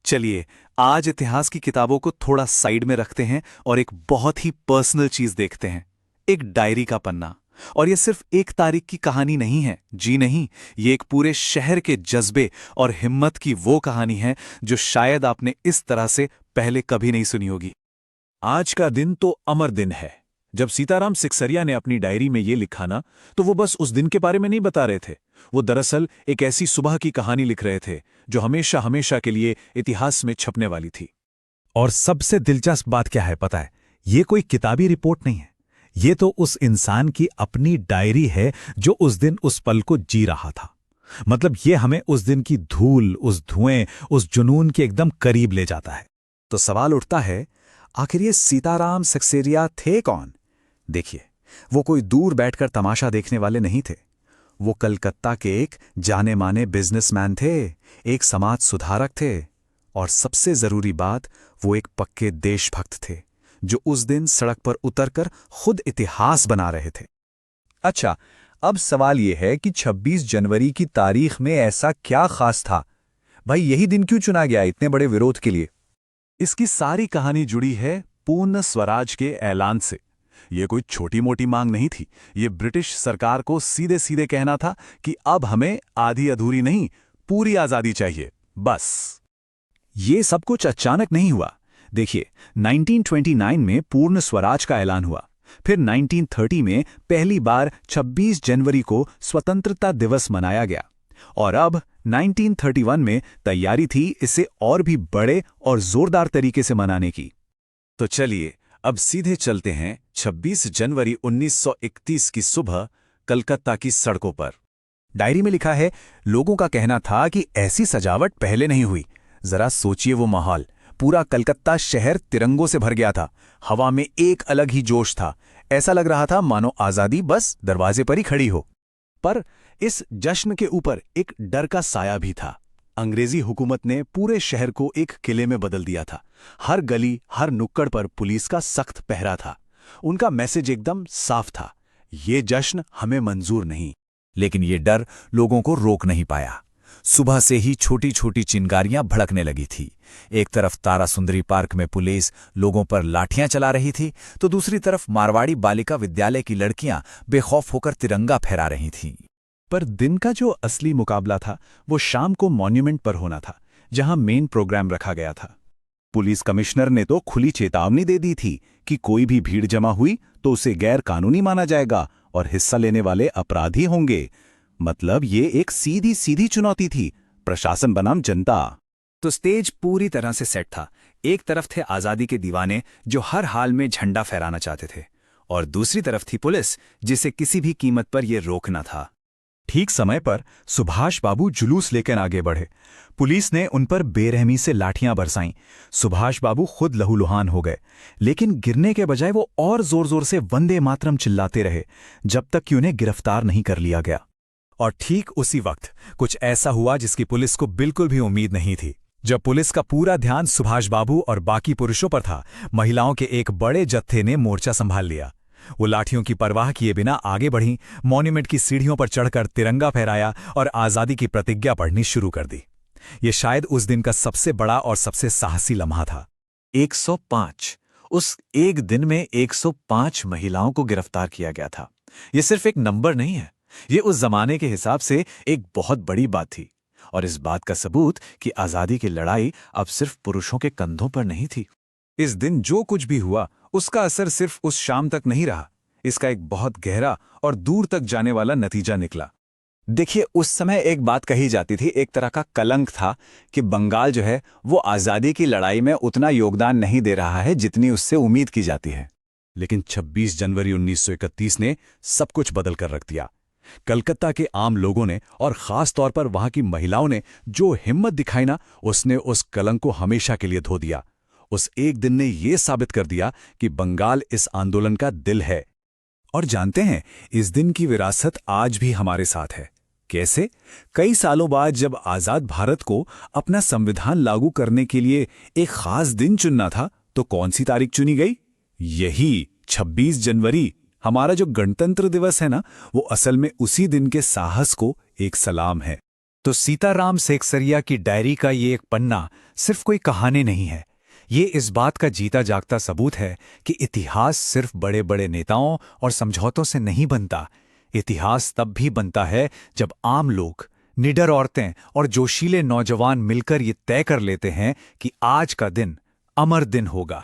चलिए, आज इतिहास की किताबों को थोड़ा साइड में रखते हैं और एक बहुत ही पर्सनल चीज देखते हैं। एक डायरी का पन्ना। और ये सिर्फ एक तारीख की कहानी नहीं है, जी नहीं। ये एक पूरे शहर के जज्बे और हिम्मत की वो कहानी है जो शायद आपने इस तरह से पहले कभी नहीं सुनी होगी। आज का दिन तो अमर दिन है। जब सीताराम सिकसरिया ने अपनी डायरी में ये लिखा ना, तो वो बस उस दिन के बारे में नहीं बता रहे थे। वो दरअसल एक ऐसी सुबह की कहानी लिख रहे थे जो हमेशा हमेशा के लिए इतिहास में छपने वाली थी। और सबसे दिलचस्प बात क्या है पता है? ये कोई किताबी रिपोर्ट नहीं है। ये तो उस इंसान की अपनी डायरी है जो उस दिन उस पल को जी रहा था। मतलब ये हमें उस दिन की धूल, उस धुएं, उस जुनून के एकदम करीब ले जाता है। तो सवाल उठता है, आखिर ये सीताराम सक्सेरिया थे कौन? देखिए, वो कोई दूर बैठकर तमाशा देखने वाले नहीं थे। वो कलकत्ता के एक जाने माने बिजनेसमैन थे, एक समाज सुधारक थे, और सबसे जरूरी बात, वो एक पक्के देशभक्त थे जो उस दिन सड़क पर उतरकर खुद इतिहास बना रहे थे। अच्छा, अब सवाल यह है कि 26 जनवरी की तारीख में ऐसा क्या खास था? भाई, यही दिन क्यों चुना गया इतने बड़े विरोध के लिए? इसकी सारी कहानी जुड़ी है पूर्ण स्वराज के ऐलान से। ये कोई छोटी मोटी मांग नहीं थी। ये ब्रिटिश सरकार को सीधे सीधे कहना था कि अब हमें आधी अधूरी नहीं, पूरी आजादी चाहिए, बस। ये सब कुछ अचानक नहीं हुआ। देखिए, 1929 में पूर्ण स्वराज का ऐलान हुआ। फिर 1930 में पहली बार 26 जनवरी को स्वतंत्रता दिवस मनाया गया। और अब 1931 में तैयारी थी इसे और भी बड़े और जोरदार तरीके से मनाने की। तो चलिए, अब सीधे चलते हैं 26 जनवरी 1931 की सुबह कलकत्ता की सड़कों पर। डायरी में लिखा है, लोगों का कहना था कि ऐसी सजावट पहले नहीं हुई। जरा सोचिए वो माहौल। पूरा कलकत्ता शहर तिरंगों से भर गया था। हवा में एक अलग ही जोश था। ऐसा लग रहा था मानो आजादी बस दरवाजे पर ही खड़ी हो। पर इस जश्न के ऊपर एक डर का साया भी था। अंग्रेजी हुकूमत ने पूरे शहर को एक किले में बदल दिया था। हर गली, हर नुक्कड़ पर पुलिस का सख्त पहरा था। उनका मैसेज एकदम साफ था, ये जश्न हमें मंजूर नहीं। लेकिन ये डर लोगों को रोक नहीं पाया। सुबह से ही छोटी छोटी चिंगारियां भड़कने लगी थी। एक तरफ तारासुंदरी पार्क में पुलिस लोगों पर लाठियां चला रही थी, तो दूसरी तरफ मारवाड़ी बालिका विद्यालय की लड़कियां बेखौफ होकर तिरंगा फहरा रही थीं। पर दिन का जो असली मुकाबला था वो शाम को मॉन्यूमेंट पर होना था, जहां मेन प्रोग्राम रखा गया था। पुलिस कमिश्नर ने तो खुली चेतावनी दे दी थी कि कोई भी भीड़ जमा हुई तो उसे गैर कानूनी माना जाएगा और हिस्सा लेने वाले अपराधी होंगे। मतलब ये एक सीधी सीधी चुनौती थी, प्रशासन बनाम जनता। तो स्टेज पूरी तरह से सेट था। एक तरफ थे आजादी के दीवाने जो हर हाल में झंडा फहराना चाहते थे, और दूसरी तरफ थी पुलिस जिसे किसी भी कीमत पर यह रोकना था। ठीक समय पर सुभाष बाबू जुलूस लेकर आगे बढ़े। पुलिस ने उन पर बेरहमी से लाठियां बरसाईं। सुभाष बाबू खुद लहूलुहान हो गए, लेकिन गिरने के बजाय वो और जोर जोर से वंदे मातरम चिल्लाते रहे, जब तक कि उन्हें गिरफ्तार नहीं कर लिया गया। और ठीक उसी वक्त कुछ ऐसा हुआ जिसकी पुलिस को बिल्कुल भी उम्मीद नहीं थी। जब पुलिस का पूरा ध्यान सुभाष बाबू और बाकी पुरुषों पर था, महिलाओं के एक बड़े जत्थे ने मोर्चा संभाल लिया। वो लाठियों की परवाह किए बिना आगे बढ़ीं, मॉन्यूमेंट की सीढ़ियों पर चढ़कर तिरंगा फहराया और आजादी की प्रतिज्ञा पढ़नी शुरू कर दी। ये शायद उस दिन का सबसे बड़ा और सबसे साहसी लम्हा था। 105। उस एक दिन में 105 महिलाओं को गिरफ्तार किया गया था। ये सिर्फ एक नंबर नहीं है, ये उस जमाने के हिसाब से एक बहुत बड़ी बात थी। और इस बात का सबूत कि आजादी की लड़ाई अब सिर्फ पुरुषों के कंधों पर नहीं थी। इस दिन जो कुछ भी हुआ उसका असर सिर्फ उस शाम तक नहीं रहा। इसका एक बहुत गहरा और दूर तक जाने वाला नतीजा निकला। देखिए, उस समय एक बात कही जाती थी, एक तरह का कलंक था कि बंगाल जो है वो आज़ादी की लड़ाई में उतना योगदान नहीं दे रहा है जितनी उससे उम्मीद की जाती है। लेकिन 26 जनवरी 1931 ने सब कुछ बदल कर रख दिया। कलकत्ता के आम लोगों ने और खास तौर पर वहां की महिलाओं ने जो हिम्मत दिखाई ना, उसने उस कलंक को हमेशा के लिए धो दिया। उस एक दिन ने यह साबित कर दिया कि बंगाल इस आंदोलन का दिल है। और जानते हैं, इस दिन की विरासत आज भी हमारे साथ है। कैसे? कई सालों बाद जब आजाद भारत को अपना संविधान लागू करने के लिए एक खास दिन चुनना था, तो कौन सी तारीख चुनी गई? यही 26 जनवरी। हमारा जो गणतंत्र दिवस है ना, वो असल में उसी दिन के साहस को एक सलाम है। तो सीताराम सेकसरिया की डायरी का ये एक पन्ना सिर्फ कोई कहानी नहीं है, ये इस बात का जीता जागता सबूत है कि इतिहास सिर्फ बड़े बड़े नेताओं और समझौतों से नहीं बनता। इतिहास तब भी बनता है जब आम लोग, निडर औरतें और जोशीले नौजवान मिलकर ये तय कर लेते हैं कि आज का दिन अमर दिन होगा।